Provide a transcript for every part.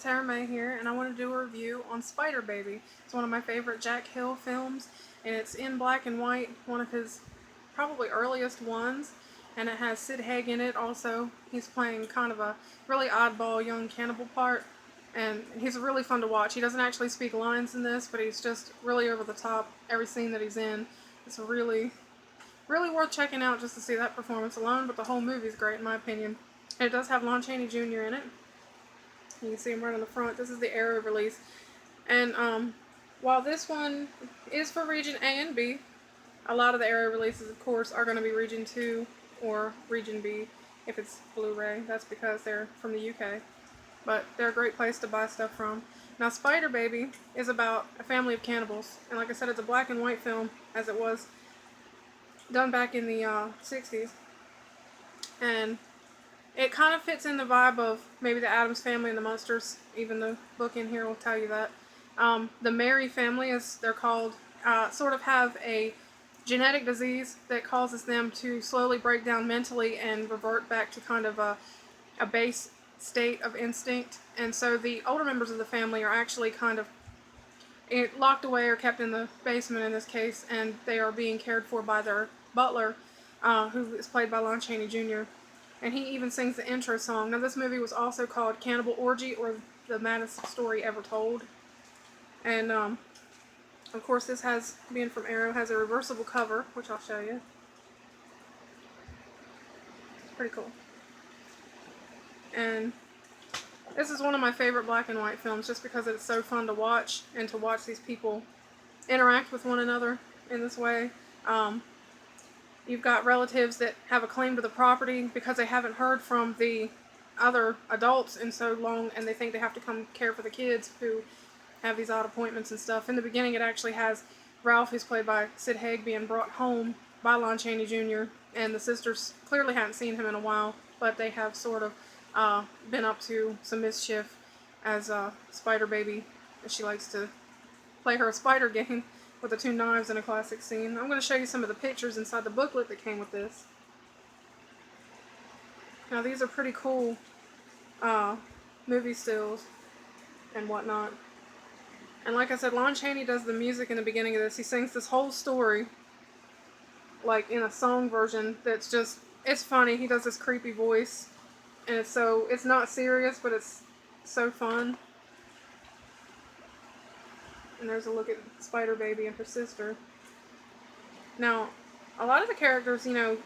Tara May here, and I want to do a review on Spider Baby. It's one of my favorite Jack Hill films, and it's in black and white, one of his probably earliest ones, and it has Sid Haig in it also. He's playing kind of a really oddball young cannibal part, and he's really fun to watch. He doesn't actually speak lines in this, but he's just really over the top every scene that he's in. It's really worth checking out just to see that performance alone, but the whole movie's great in my opinion. And it does have Lon Chaney Jr. in it. You can see him right on the front. This is the Arrow release. And while this one is for Region A and B, a lot of the Arrow releases, of course, are going to be Region 2 or Region B if it's Blu-ray. That's because they're from the UK. But they're a great place to buy stuff from. Now, Spider Baby is about a family of cannibals. And like I said, it's a black and white film, as it was done back in the 60s. And it kind of fits in the vibe of maybe the Addams Family and the Munsters. Even the book in here will tell you that. The Mary family, as they're called, sort of have a genetic disease that causes them to slowly break down mentally and revert back to kind of a base state of instinct. And so the older members of the family are actually kind of locked away or kept in the basement in this case, and they are being cared for by their butler, who is played by Lon Chaney Jr., and he even sings the intro song. Now, this movie was also called Cannibal Orgy, or The Maddest Story Ever Told. And, of course, this has, being from Arrow, has a reversible cover, which I'll show you. It's pretty cool. And this is one of my favorite black and white films, just because it's so fun to watch, and to watch these people interact with one another in this way. You've got relatives that have a claim to the property because they haven't heard from the other adults in so long, and they think they have to come care for the kids who have these odd appointments and stuff. In the beginning, it actually has Ralph, who's played by Sid Haig, being brought home by Lon Chaney Jr., and the sisters clearly hadn't seen him in a while, but they have sort of been up to some mischief as Spider Baby, as she likes to play her spider game with the two knives in a classic scene. I'm going to show you some of the pictures inside the booklet that came with this. Now, these are pretty cool movie stills and whatnot. And like I said, Lon Chaney does the music in the beginning of this. He sings this whole story like in a song version that's just, it's funny. He does this creepy voice, and it's not serious, but it's so fun. And there's a look at Spider Baby and her sister. Now, a lot of the characters, you know,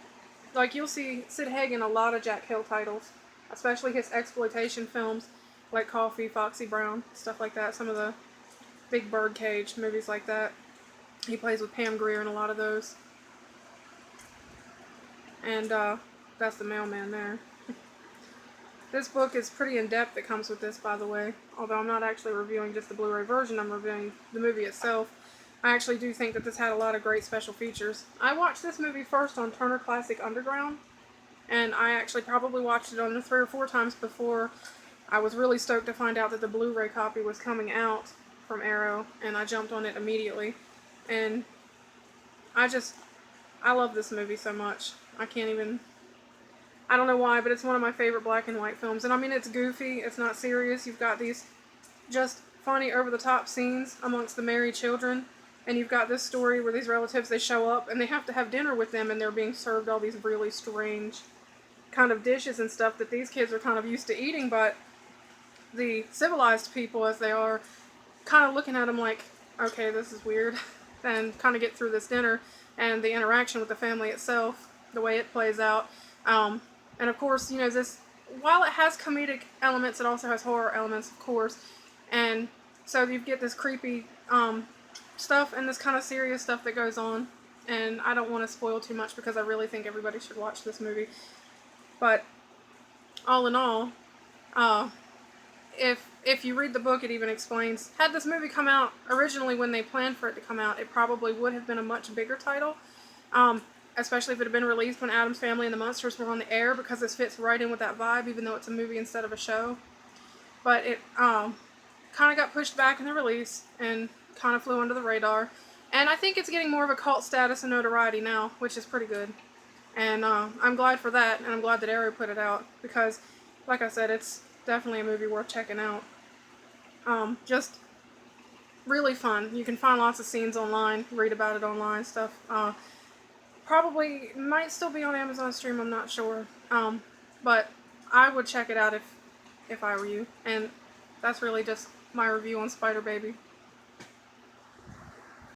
like you'll see Sid Haig in a lot of Jack Hill titles, especially his exploitation films like Coffee, Foxy Brown, stuff like that. Some of the big birdcage movies like that. He plays with Pam Grier in a lot of those. And that's the mailman there. This book is pretty in-depth. It comes with this, by the way. Although I'm not actually reviewing just the Blu-ray version, I'm reviewing the movie itself. I actually do think that this had a lot of great special features. I watched this movie first on Turner Classic Underground, and I actually probably watched it on there 3 or 4 times before I was really stoked to find out that the Blu-ray copy was coming out from Arrow, and I jumped on it immediately. And I love this movie so much. I don't know why, but it's one of my favorite black and white films. And I mean, it's goofy, it's not serious. You've got these just funny, over-the-top scenes amongst the married children. And you've got this story where these relatives, they show up and they have to have dinner with them, and they're being served all these really strange kind of dishes and stuff that these kids are kind of used to eating, but the civilized people, as they are, kind of looking at them like, okay, this is weird, and kind of get through this dinner. And the interaction with the family itself, the way it plays out. And of course, you know, this, while it has comedic elements, it also has horror elements, of course. And so you get this creepy stuff and this kind of serious stuff that goes on. And I don't want to spoil too much because I really think everybody should watch this movie. But all in all, if you read the book, it even explains, had this movie come out originally when they planned for it to come out, it probably would have been a much bigger title. Especially if it had been released when Addams Family and the Munsters were on the air, because this fits right in with that vibe, even though it's a movie instead of a show. But it kind of got pushed back in the release and kind of flew under the radar. And I think it's getting more of a cult status and notoriety now, which is pretty good. And I'm glad for that, and I'm glad that Arrow put it out, because, like I said, it's definitely a movie worth checking out. Just really fun. You can find lots of scenes online, read about it online, stuff. Probably might still be on Amazon Stream, I'm not sure. But I would check it out if I were you. And that's really just my review on Spider Baby.